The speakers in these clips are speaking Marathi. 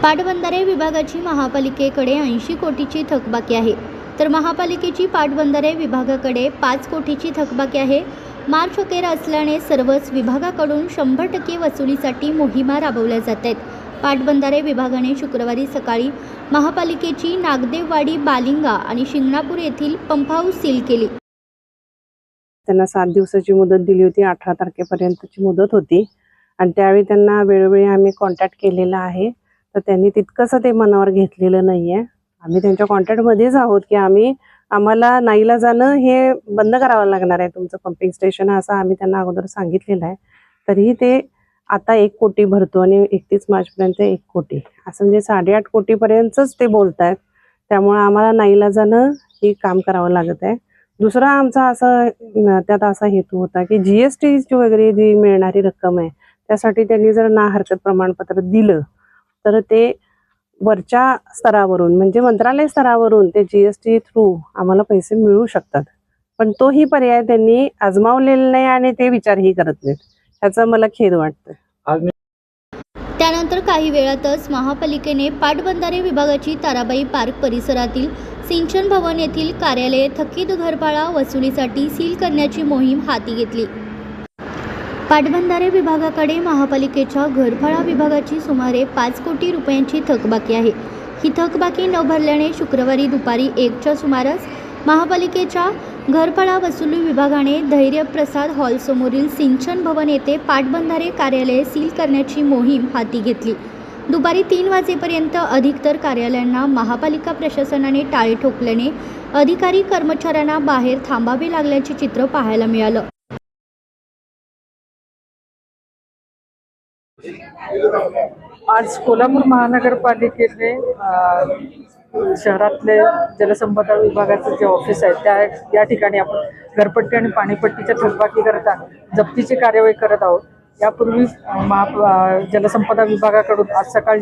पाटबंधारे विभागाची महापालिकेकडे 80 कोटीची थकबाकी आहे, तर महापालिकेची पाटबंधारे विभागाकडे 5 कोटीची थकबाकी आहे। मार्च अखेर असल्याने सर्वच विभागाकडून 100% वसुलीसाठी मोहिमा राबवल्या जात आहेत। पाटबंधारे विभागाने शुक्रवारी सकाळी महापालिकेची नागदेववाडी, बालिंगा आणि शिंगणापूर येथील पंप हाऊस सील केली। त्यांना 7 दिवसाची मुदत दिली होती, 18 तारखेपर्यंतची मुदत होती आणि त्यावेळी त्यांना वेळोवेळी आम्ही कॉन्टॅक्ट केलेला आहे, तर त्यांनी तितकंसं ते मनावर घेतलेलं नाहीये। आम्ही त्यांच्या कॉन्टॅक्टमध्येच आहोत की आम्हाला नाईलाजानं हे बंद करावं लागणार आहे तुमचं पंपिंग स्टेशन, असं आम्ही त्यांना अगोदर सांगितलेलं आहे। तरीही ते आता 1 कोटी भरतो आणि 31 मार्चपर्यंत 1 कोटी असं म्हणजे 8.5 कोटीपर्यंतच ते बोलतायत। त्यामुळे आम्हाला नाईलाजानं हे काम करावं लागत आहे। दुसरा आमचा असं त्यात असा हेतू होता की जीएसटी वगैरे जी मिळणारी रक्कम आहे त्यासाठी त्यांनी जर ना हरकत प्रमाणपत्र दिलं तर ते वरच्या स्तरावरून म्हणजे मंत्रालय स्तरावरून ते जीएसटी थ्रू आम्हाला पैसे मिळू शकतात, पण तोही पर्याय त्यांनी आजमावलेला नाही आणि ते विचारही करत नाहीत। त्याचा मला खेद वाटतं। त्यानंतर काही वेळातच महापालिकेने पाटबंधारे विभागाची ताराबाई पार्क परिसरातील सिंचन भवन येथील कार्यालय थकीत घरफाळा वसुलीसाठी सील करण्याची मोहीम हाती घेतली। पाटबंधारे विभागाकडे महापालिकेच्या घरफाळा विभागाची सुमारे 5 कोटी रुपयांची थकबाकी आहे। ही थकबाकी न भरल्याने शुक्रवारी दुपारी 1च्या सुमारास महापालिकेच्या घरफाळा वसुली विभागाने धैर्यप्रसाद हॉलसमोरील सिंचन भवन येथे पाटबंधारे कार्यालय सील करण्याची मोहीम हाती घेतली। दुपारी 3 वाजेपर्यंत अधिकतर कार्यालयांना महापालिका प्रशासनाने टाळे ठोकल्याने अधिकारी कर्मचाऱ्यांना बाहेर थांबावे लागल्याचे चित्र पाहायला मिळालं। आज कोल्हापूर महानगरपालिकेने शहरातले जलसंपदा विभागाचे जे ऑफिस आहे त्या ठिकाणी आपण घरपट्टी आणि पाणीपट्टीच्या थकबाकीकरता जप्तीची कार्यवाही करत आहोत। यापूर्वी जलसंपदा विभागाकडून आज सकाळी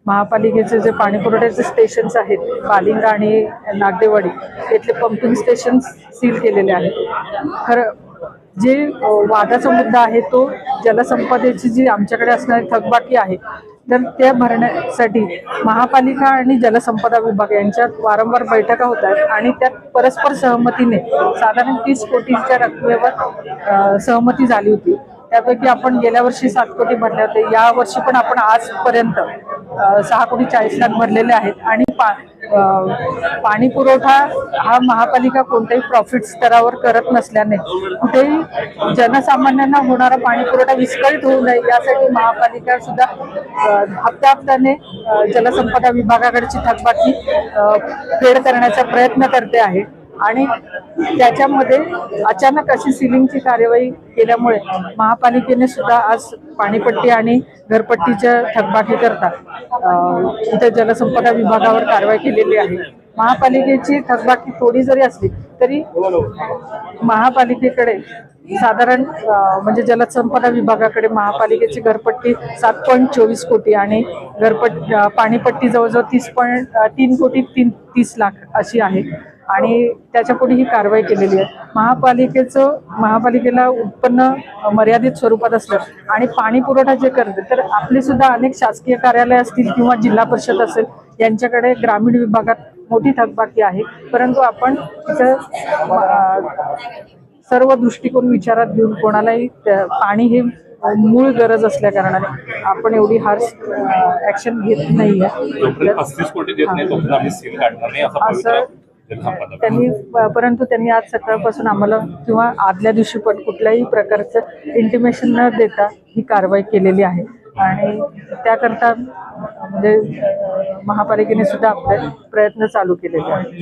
महापालिकेचे जे पाणीपुरवठ्याचे स्टेशन्स आहेत बालिंगा आणि नागदेववाडी येथले पंपिंग स्टेशन सील केलेले आहेत। खरं जे वादाचा मुद्दा आहे तो जलसंपदेची जी आमच्याकडे असणारी थकबाकी आहे तर त्या भरण्यासाठी महापालिका आणि जलसंपदा विभाग यांच्यात वारंवार बैठका होत आहेत आणि त्यात परस्पर सहमतीने साधारण 30 कोटीच्या रकमेवर सहमती झाली होती। त्यापैकी आपण गेल्या वर्षी 7 कोटी भरले होते, या वर्षी पण आपण आजपर्यंत 6 कोटी 40 लाख भरलेले आहेत आणि पाणी पुरवठा हा महापालिका कोणत्याही प्रॉफिट स्तरावर करत नसल्याने कुठेही जनसामान्यांना होणारा पाणी पुरवठा विस्कळीत होऊ नये यासाठी महापालिका सुद्धा हप्त्याने जलसंपदा विभागाकडची थकबाकी फेड करण्याचा प्रयत्न करते आहे आणि त्याच्यामध्ये अचानक अशी सिलिंगची कार्यवाही केल्यामुळे महापालिकेने सुद्धा आज पाणीपट्टी आणि घरपट्टीच्या थकबाकी करता इथे जलसंपदा विभागावर कारवाई केलेली आहे। महापालिकेची थकबाकी थोडी जरी असली तरी महापालिकेकडे साधारण म्हणजे जलसंपदा विभागाकडे महापालिकेची घरपट्टी 7.24 कोटी आणि पाणीपट्टी जवळजवळ 3 कोटी 30 लाख अशी आहे आणि त्याच्या पुढे ही कारवाई केलेली आहे। महापालिकेला उत्पन्न मर्यादित स्वरूपात असलं आणि पाणी पुरवठा जे करते तर आपले सुद्धा अनेक शासकीय कार्यालय असतील किंवा जिल्हा परिषद असेल यांच्याकडे ग्रामीण विभागात मोठी थकबाकी आहे, परंतु आपण इथं सर्व दृष्टिकोन विचारात घेऊन कोणालाही पाणी हे मूळ गरज असल्या कारणाने आपण एवढी हार्श ऍक्शन घेत नाहीये। परंतु त्यांनी आज सकाळपासून आम्हाला किंवा आदल्या दिवशी पण कुठल्याही प्रकारचं इंटिमेशन न देता ही कारवाई केलेली आहे आणि त्याकरता म्हणजे महापालिकेने सुद्धा आपले प्रयत्न चालू केलेले आहेत।